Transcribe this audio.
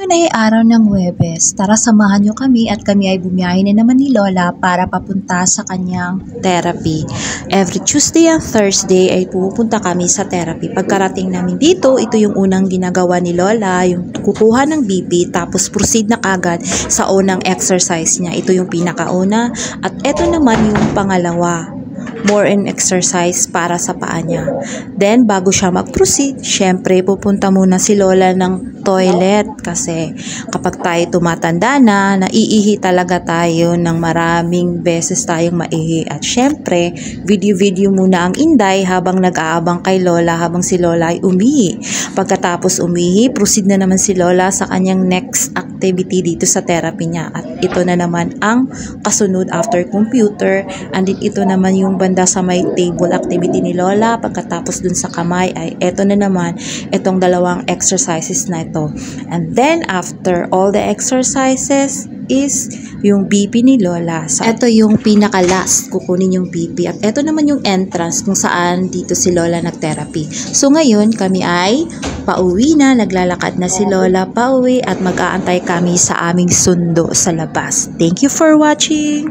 Ngayon ay araw ng Huwebes. Tara samahan niyo kami at kami ay bumiyahe na naman ni Lola para papunta sa kanyang therapy. Every Tuesday and Thursday ay pupunta kami sa therapy. Pagkarating namin dito, ito yung unang ginagawa ni Lola, yung kukuha ng BP tapos proceed na kagad sa unang exercise niya. Ito yung pinakauna at ito naman yung pangalawa. More in exercise para sa paa niya. Then, bago siya mag-proceed, syempre, pupunta muna si Lola ng toilet kasi kapag tayo tumatanda na, naiihi talaga tayo ng maraming beses tayong maihi. At syempre, video-video muna ang Inday habang nag-aabang kay Lola habang si Lola ay umihi. Pagkatapos umihi, proceed na naman si Lola sa kanyang next activity dito sa therapy niya. At ito na naman ang kasunod after computer. And then ito naman yung banda sa may table activity ni Lola. Pagkatapos dun sa kamay ay eto na naman itong dalawang exercises na ito. And then after all the exercises is yung BP ni Lola. So, ito yung pinaka-last, kukunin yung BP. At ito naman yung entrance kung saan dito si Lola nag-therapy. So ngayon kami ay pauwi na, naglalakad na si Lola pauwi at mag-aantay kami sa aming sundo sa labas. Thank you for watching!